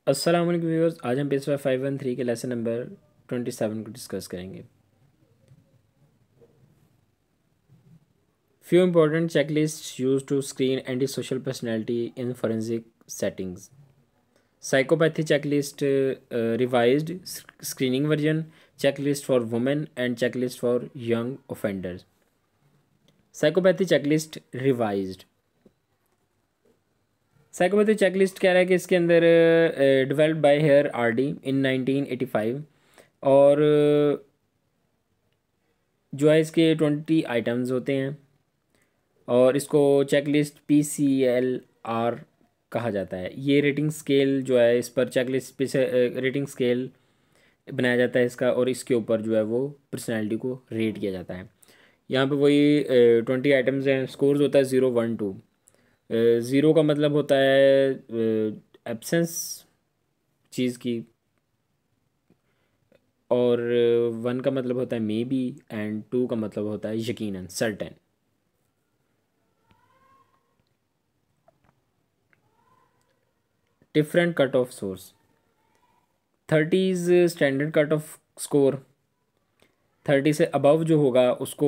अस्सलाम वालेकुम व्यूअर्स, आज हम पेशवा 513 के लेसन नंबर 27 को डिस्कस करेंगे। Few important checklist use to screen anti social personality in forensic settings. Psychopathy checklist revised screening version, checklist for women and checklist for young offenders. Psychopathy checklist revised. Psychopathy checklist कह रहा है कि इसके अंदर developed by Hare RD in 1985 और जो है इसके 20 आइटम्स होते हैं और इसको चेकलिस्ट PCLR कहा जाता है। ये रेटिंग स्केल जो है, इस पर चेकलिस्ट पे से रेटिंग स्केल बनाया जाता है इसका, और इसके ऊपर जो है वो पर्सनैलिटी को रेट किया जाता है। यहाँ पे वही 20 आइटम्स हैं। स्कोर्स होता है 0, 1, 2। 0 का मतलब होता है एब्सेंस चीज़ की, और 1 का मतलब होता है मे बी, एंड 2 का मतलब होता है यकीनन, certain. Different cut off source. 30 is standard cut off score. 30 से अबव जो होगा उसको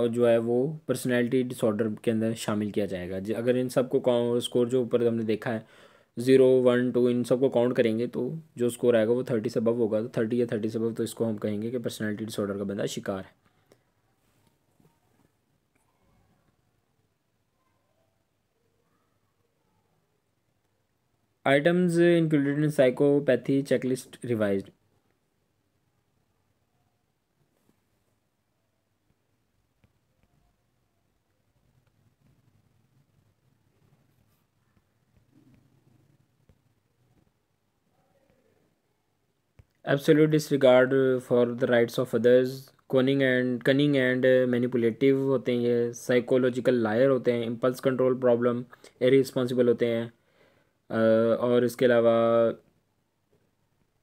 जो है वो पर्सनैलिटी डिसऑर्डर के अंदर शामिल किया जाएगा। अगर इन सबको स्कोर जो ऊपर हमने देखा है 0, 1, 2, इन सबको काउंट करेंगे तो जो स्कोर आएगा वो 30 से अबव होगा। तो 30 या 30 से अबव तो इसको हम कहेंगे कि पर्सनैलिटी डिसऑर्डर का बंदा शिकार है। Items included in psychopathy checklist revised. Absolute disregard for the rights of others. Cunning and manipulative होते हैं ये। साइकोलॉजिकल लायर होते हैं। इम्पल्स कंट्रोल प्रॉब्लम, इरिस्पॉन्सिबल होते हैं। और इसके अलावा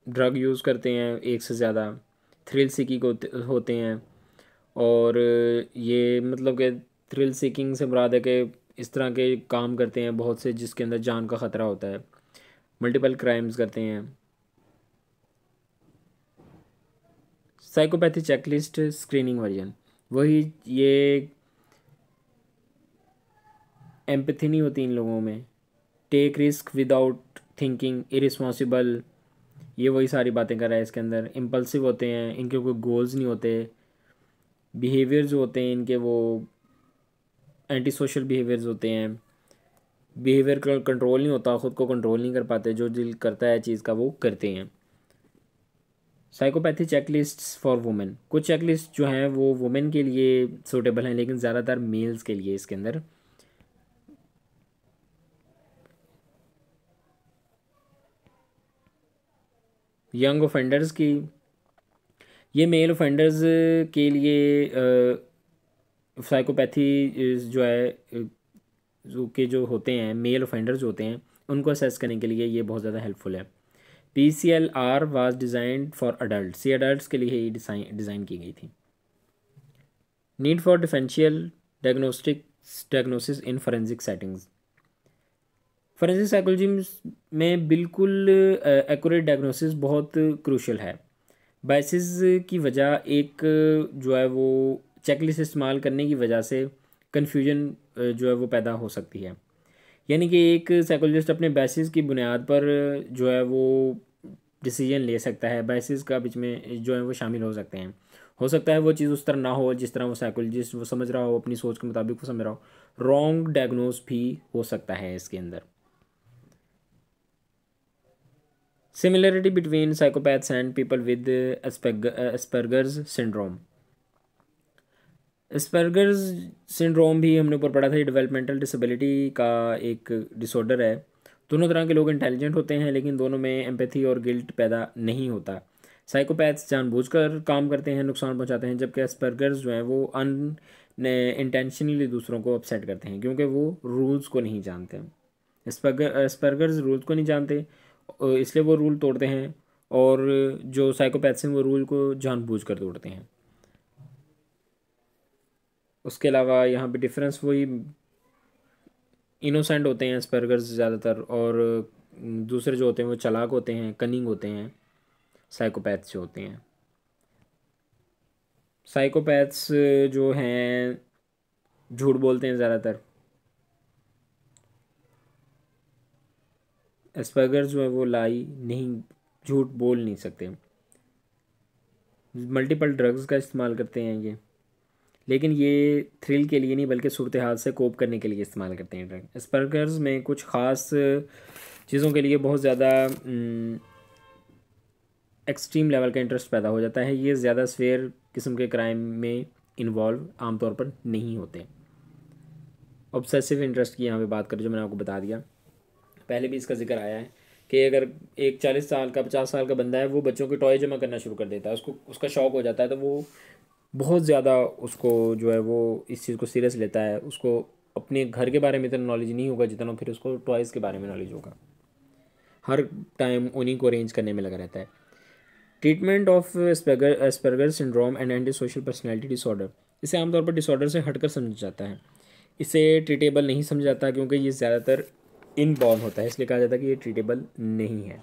ड्रग यूज़ करते हैं एक से ज़्यादा। थ्रिल सीकिंग होते हैं। और ये मतलब कि थ्रिल सीकिंग से मुराद है कि इस तरह के काम करते हैं बहुत से जिसके अंदर जान का ख़तरा होता है। मल्टीपल क्राइम्स करते हैं। Psychopathy checklist screening version. वही ये एम्पैथी नहीं होती इन लोगों में। Take risk without thinking, irresponsible, ये वही सारी बातें कर रहा है इसके अंदर। इम्पल्सिव होते हैं, इनके कोई गोल्स नहीं होते। बिहेवियर जो होते हैं इनके वो एंटी सोशल बिहेवियर्स होते हैं। बिहेवियर का कंट्रोल नहीं होता, ख़ुद को कंट्रोल नहीं कर पाते, जो दिल करता है चीज़ का वो करते हैं। Psychopathy checklist for women. कुछ चेकलिस्ट जो हैं वो वुमेन के लिए सूटेबल हैं, लेकिन ज़्यादातर मेल्स के लिए इसके अंदर। यंग ऑफेंडर्स की, ये मेल ऑफेंडर्स के लिए साइकोपैथी जो है जो होते हैं मेल ऑफेंडर्स होते हैं उनको असेस करने के लिए ये बहुत ज़्यादा हेल्पफुल है। PCLR was designed for adult, ये अडल्ट के लिए ही डिज़ाइन की गई थी। Need for differential diagnosis in forensic settings. Forensic psychology में बिल्कुल एक्यूरेट डायग्नोसिस बहुत क्रूशल है। बायसिस की वजह एक जो है वो चेकलिस्ट इस्तेमाल करने की वजह से कन्फ्यूजन जो है वो पैदा हो सकती है। यानी कि एक साइकोलॉजिस्ट अपने बायसिस की बुनियाद पर जो है वो डिसीजन ले सकता है। बायसिस का बीच में जो है वो शामिल हो सकते हैं। हो सकता है वो चीज़ उस तरह ना हो जिस तरह वो साइकोलॉजिस्ट वो समझ रहा हो, अपनी सोच के मुताबिक वो समझ रहा हो। रॉन्ग डायग्नोस भी हो सकता है इसके अंदर। Similarity between psychopaths and people with Asperger's syndrome. Asperger's syndrome भी हमने ऊपर पढ़ा था, ये डेवलपमेंटल डिसेबिलिटी का एक डिसऑर्डर है। दोनों तरह के लोग इंटेलिजेंट होते हैं, लेकिन दोनों में एम्पैथी और गिल्ट पैदा नहीं होता। साइकोपैथ्स जानबूझकर काम करते हैं, नुकसान पहुंचाते हैं, जबकि एस्पर्गर्स जो हैं वो इंटेंशनली दूसरों को अपसेट करते हैं क्योंकि वो रूल्स को नहीं जानते। एस्पर्गर्स रूल्स को नहीं जानते, इसलिए वो रूल तोड़ते हैं, और जो साइकोपैथ्स हैं वो रूल को जानबूझकर तोड़ते हैं। उसके अलावा यहाँ पे डिफरेंस वही, इनोसेंट होते हैं एस्पर्गर्स ज़्यादातर, और दूसरे जो होते हैं वो चालाक होते हैं, कनिंग होते हैं। साइकोपैथ्स जो होते हैं, साइकोपैथ्स जो हैं झूठ बोलते हैं ज़्यादातर। एस्पर्गर जो है वो लाई नहीं, झूठ बोल नहीं सकते। मल्टीपल ड्रग्स का इस्तेमाल करते हैं ये, लेकिन ये थ्रिल के लिए नहीं बल्कि सूरत हाल से कोप करने के लिए इस्तेमाल करते हैं ड्रग। एस्पर्गर्स में कुछ ख़ास चीज़ों के लिए बहुत ज़्यादा एक्सट्रीम लेवल का इंटरेस्ट पैदा हो जाता है। ये ज़्यादा स्वेयर किस्म के क्राइम में इन्वॉल्व आमतौर पर नहीं होते। ऑब्सेसिव इंटरेस्ट की यहाँ पे बात करें, जो मैंने आपको बता दिया, पहले भी इसका जिक्र आया है कि अगर एक 40 साल का 50 साल का बंदा है वो बच्चों के टॉय जमा करना शुरू कर देता है, उसको उसका शौक़ हो जाता है, तो वो बहुत ज़्यादा उसको जो है वो इस चीज़ को सीरियस लेता है। उसको अपने घर के बारे में इतना नॉलेज नहीं होगा जितना फिर उसको टॉयज़ के बारे में नॉलेज होगा। हर टाइम उन्हीं को अरेंज करने में लगा रहता है। Treatment of Asperger syndrome and anti social personality disorder, इसे आमतौर पर डिसऑर्डर से हटकर समझा जाता है। इसे ट्रीटेबल नहीं समझा जाता क्योंकि ये ज़्यादातर इनबॉर्न होता है, इसलिए कहा जाता है कि ये ट्रीटेबल नहीं है।